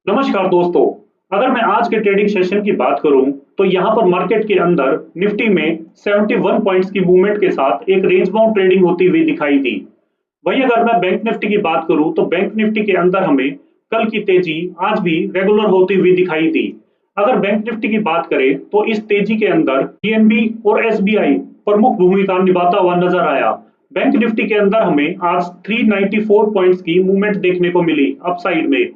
नमस्कार दोस्तों। अगर मैं आज के ट्रेडिंग सेशन की बात करूं तो यहां पर मार्केट के अंदर निफ्टी में 71 पॉइंट्स की मूवमेंट के साथ एक रेंज बाउंड ट्रेडिंग होती हुई दिखाई दी। वहीं अगर मैं बैंक निफ्टी की बात करूं तो बैंक निफ्टी के अंदर हमें कल की तेजी आज भी रेगुलर होती हुई दिखाई दी। अगर बैंक निफ्टी की बात करें तो इस तेजी के अंदर पीएनबी और एसबीआई प्रमुख भूमिका निभाता हुआ नजर आया। बैंक निफ्टी के अंदर हमें आज 394 पॉइंट्स की मूवमेंट देखने को मिली अपसाइड में।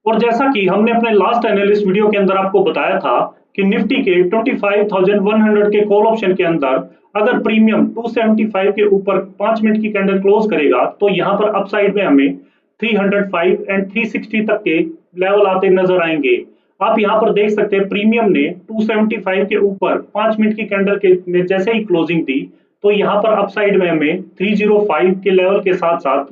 और जैसा कि हमने अपने लास्ट एनालिस्ट वीडियो के अंदर आपको बताया था कि निफ्टी के 25,100 के कॉल ऑप्शन के अंदर अगर प्रीमियम 275 के ऊपर 5 मिनट की कैंडल क्लोज करेगा तो यहाँ पर अपसाइड में हमें 305 एंड 360 तक के लेवल आते नजर आएंगे। आप यहाँ पर देख सकते हैं प्रीमियम ने 275 के ऊपर 5 मिनट की कैंडल के में जैसे ही क्लोजिंग दी तो यहाँ पर अपसाइड में हमें 305 के लेवल के साथ साथ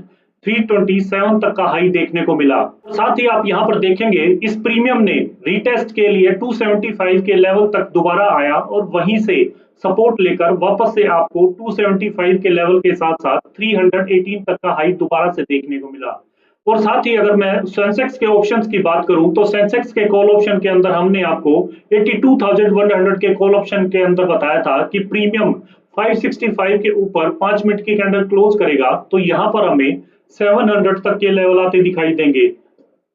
327 तक का हाई देखने को मिला। साथ ही आप यहाँ पर देखेंगे इस प्रीमियम ने रीटेस्ट के लिए 275 के लेवल तक दोबारा आया और वहीं से सपोर्ट लेकर वापस से आपको 275 के लेवल के साथ साथ 318 तक का हाई दोबारा से देखने को मिला। और साथ ही अगर मैं सेंसेक्स के ऑप्शंस की बात करूं तो सेंसेक्स के कॉल ऑप्शन के अंदर हमने आपको 82,100 के कॉल ऑप्शन के अंदर बताया था कि प्रीमियम 565 के ऊपर 5 मिनट की कैंडल क्लोज करेगा तो यहाँ पर हमें 700 तक के लेवल आते दिखाई देंगे।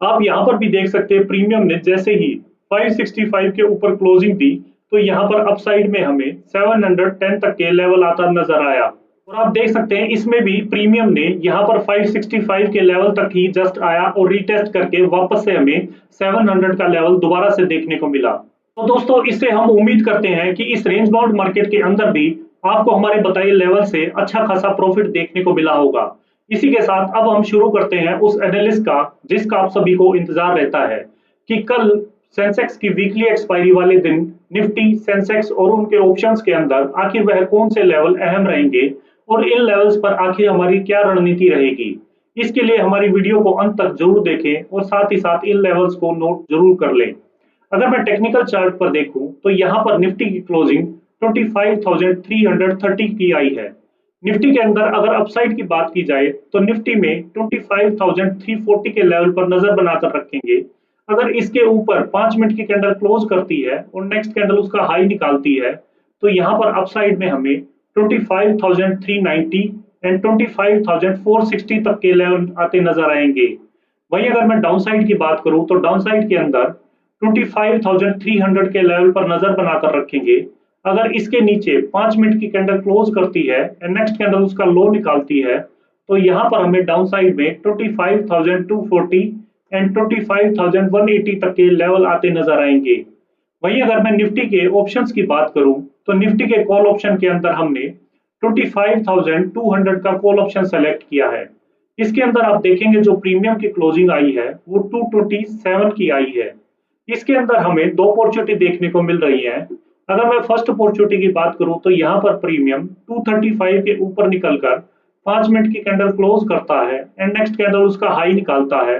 आप यहाँ पर भी देख सकते हैं प्रीमियम ने जैसे ही 565 के ऊपर क्लोजिंग दी तो यहाँ पर अपसाइड में हमें 710 तक के लेवल आता नजर आया। और आप देख सकते हैं इसमें भी प्रीमियम ने यहाँ पर 565 के लेवल तक ही जस्ट आया और रीटेस्ट करके वापस से हमें 700 का लेवल दोबारा से देखने को मिला। तो दोस्तों इससे हम उम्मीद करते हैं कि इस रेंज बाउंड मार्केट के अंदर भी आपको हमारे बताए लेवल से अच्छा खासा प्रॉफिट देखने को मिला होगा। इसी के साथ अब हम शुरू करते हैं उस एनालिस्ट का जिसका आप सभी को इंतजार रहता है कि कल सेंसेक्स की वीकली एक्सपायरी वाले दिन निफ्टी सेंसेक्स और उनके ऑप्शंस के अंदर आखिर वह कौन से लेवल अहम रहेंगे और इन लेवल्स पर आखिर हमारी क्या रणनीति रहेगी। इसके लिए हमारी वीडियो को अंत तक जरूर देखें और साथ ही साथ इन लेवल्स को नोट जरूर कर लें। अगर मैं टेक्निकल चार्ट पर देखूं तो यहाँ पर निफ्टी की क्लोजिंग 25,330 की आई है। निफ्टी के अंदर अगर अपसाइड की बात की जाए तो निफ्टी में 25,340 के लेवल पर नजर बनाकर रखेंगे। अगर इसके ऊपर 5 मिनट की कैंडल क्लोज करती है और नेक्स्ट कैंडल उसका हाई निकालती है तो यहाँ पर अपसाइड में हमें 25,390 एंड 25,460 तक के लेवल आते नजर आएंगे। वहीं अगर मैं डाउनसाइड की बात करूं तो डाउनसाइड के अंदर 25,300 के लेवल पर नजर बनाकर रखेंगे। अगर इसके नीचे 5 मिनट की कैंडल क्लोज करती है एंड नेक्स्ट कैंडल उसका लो निकालती है तो यहाँ पर हमें डाउन साइड में 25,240 एंड 25,180 तक के लेवल आते नजर आएंगे। वहीं अगर मैं निफ्टी के ऑप्शंस की बात करूं तो निफ्टी के कॉल ऑप्शन के अंदर हमने 25,200 का कॉल ऑप्शन सेलेक्ट किया है। इसके अंदर आप देखेंगे जो प्रीमियम की क्लोजिंग आई है वो 227 की आई है। इसके अंदर हमें दो अपॉर्चुनिटी देखने को मिल रही है। अगर मैं फर्स्ट अपॉर्चुनिटी की बात करूं तो यहाँ पर प्रीमियम 235 के ऊपर निकलकर 5 मिनट की कैंडल क्लोज करता है एंड नेक्स्ट कैंडल उसका हाई निकालता है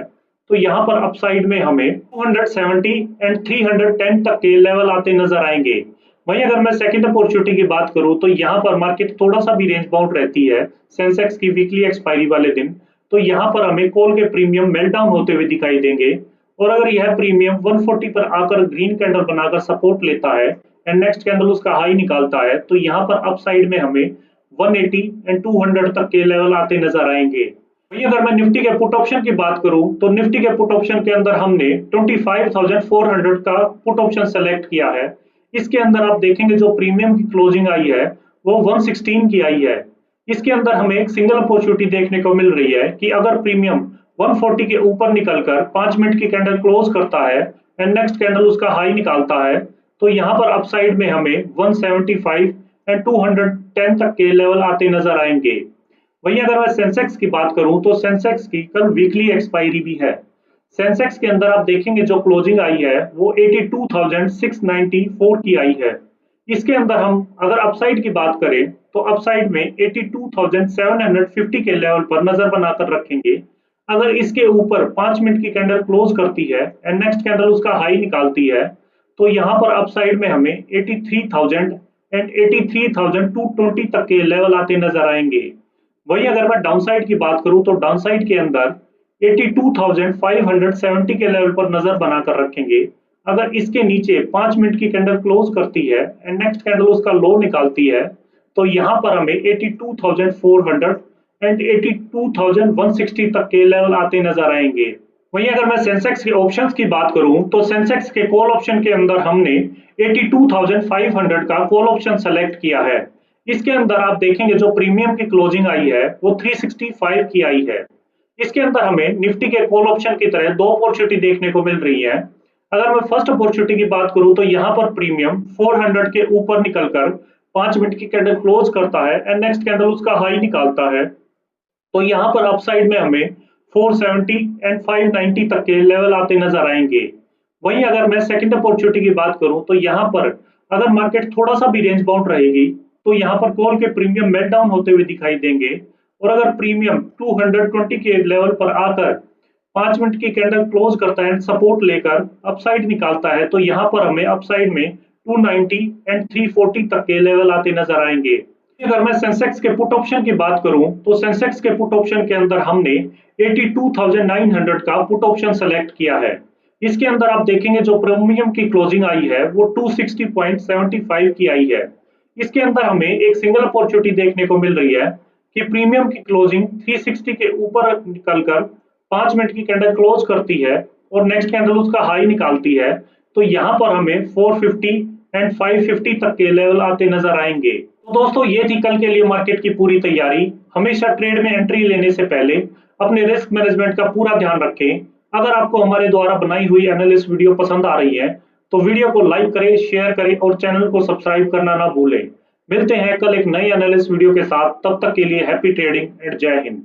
तो यहाँ पर अपसाइड में हमें 270 एंड 310 तक के लेवल आते नजर आएंगे। वहीं अगर मैं सेकंड अपॉर्चुनिटी की बात करूं तो यहाँ पर मार्केट थोड़ा सा भी रेंज बाउंड रहती है सेंसेक्स की वीकली एक्सपायरी वाले दिन तो यहाँ पर हमें कॉल के प्रीमियम मेल्टडाउन होते हुए दिखाई देंगे। और अगर यह प्रीमियम 140 पर आकर ग्रीन कैंडल बनाकर सपोर्ट लेता है एंड नेक्स्ट कैंडल उसका हाई निकालता है तो यहाँ पर अपसाइड में हमें 180 एंड 200 तक के लेवल आते नजर आएंगे। वहीं अगर मैं निफ्टी के पुट ऑप्शन की बात करूं तो निफ्टी के पुट ऑप्शन के अंदर हमने 25,400 का पुट ऑप्शन सेलेक्ट किया है। इसके अंदर आप देखेंगे जो प्रीमियम की क्लोजिंग आई है वो 116 की आई है। इसके अंदर हमें एक सिंगल अपॉर्चुनिटी देखने को मिल रही है कि अगर प्रीमियम 140 के ऊपर निकलकर 5 मिनट की कैंडल क्लोज करता है एंड नेक्स्ट कैंडल उसका हाई निकालता है तो यहाँ पर अपसाइड में हमें 175 एंड 210 तक के लेवल आते नजर आएंगे। वहीं अगर मैं सेंसेक्स की बात करूं तो सेंसेक्स की कल वीकली एक्सपायरी भी है। सेंसेक्स के अंदर आप देखेंगे जो क्लोजिंग आई है वो 82,694 की आई है। इसके अंदर हम अगर अपसाइड की बात करें तो अपसाइड में 82,750 के लेवल पर नजर बनाकर रखेंगे। अगर इसके ऊपर 5 मिनट की कैंडल क्लोज करती है एंड नेक्स्ट कैंडल उसका हाई निकालती है तो यहाँ पर अपसाइड में हमें 83,000 एंड 83,220 तक के लेवल आते नजर आएंगे। वहीं अगर मैं डाउनसाइड की बात करूं तो डाउनसाइड के अंदर 82,570 के लेवल पर नजर बनाकर रखेंगे। अगर इसके नीचे 5 मिनट की कैंडल क्लोज करती है एंड नेक्स्ट कैंडल उसका लो निकालती है, तो यहाँ पर हमें 82,400 एंड 82,160 तक के लेवल आते नजर आएंगे। वहीं अगर मैं सेंसेक्स के ऑप्शंस की बात करूं तो सेंसेक्स के कॉल ऑप्शन के अंदर हमने 82,500 का कॉल ऑप्शन सेलेक्ट किया है। इसके अंदर आप देखेंगे जो प्रीमियम की क्लोजिंग आई है वो 365 की आई है। इसके अंदर हमें निफ्टी के कॉल ऑप्शन की तरह दो अपॉर्चुनिटी देखने को मिल रही है। अगर मैं फर्स्ट अपॉर्चुनिटी की बात करूं तो यहाँ पर प्रीमियम 400 के ऊपर निकलकर 5 मिनट की कैंडल क्लोज करता है एंड नेक्स्ट कैंडल उसका हाई निकालता है, तो यहाँ पर अपसाइड में हमें 470 एंड 590 तक के लेवल आते नजर आएंगे। वहीं अगर मैं सेकंड अपॉर्चुनिटी की बात करूं तो यहाँ पर अगर मार्केट थोड़ा सा भी रेंज बाउंड रहेगी तो यहाँ पर कॉल के प्रीमियम मेल्ट डाउन होते हुए दिखाई देंगे, और अगर प्रीमियम 220 के लेवल पर आकर 5 मिनट की कैंडल क्लोज करता है सपोर्ट लेकर अपसाइड निकालता है, तो यहाँ पर हमें अपसाइड में 290 एंड 340 तक के लेवल आते नजर आएंगे। अगर मैं सेंसेक्स के पुट ऑप्शन की बात करूं तो सेंसेक्स के पुट ऑप्शन के अंदर हमने 82,900 का पुट ऑप्शन सेलेक्ट किया है। इसके अंदर आप देखेंगे जो प्रीमियम की क्लोजिंग आई है वो 260.75 की आई है। इसके अंदर हमें एक सिंगल अपॉर्चुनिटी देखने को मिल रही है कि प्रीमियम की क्लोजिंग 360 के ऊपर निकलकर 5 मिनट की कैंडल क्लोज करती है और नेक्स्ट कैंडल उसका हाई निकालती है, तो यहाँ पर हमें 450 एंड 550 तक के लेवल आते नजर आएंगे। तो दोस्तों ये थी कल के लिए मार्केट की पूरी तैयारी। हमेशा ट्रेड में एंट्री लेने से पहले अपने रिस्क मैनेजमेंट का पूरा ध्यान रखें। अगर आपको हमारे द्वारा बनाई हुई एनालिस्ट वीडियो पसंद आ रही है तो वीडियो को लाइक करें, शेयर करें और चैनल को सब्सक्राइब करना ना भूलें। मिलते हैं कल एक नई एनालिस्ट वीडियो के साथ, तब तक के लिए हैप्पी ट्रेडिंग एंड जय हिंद।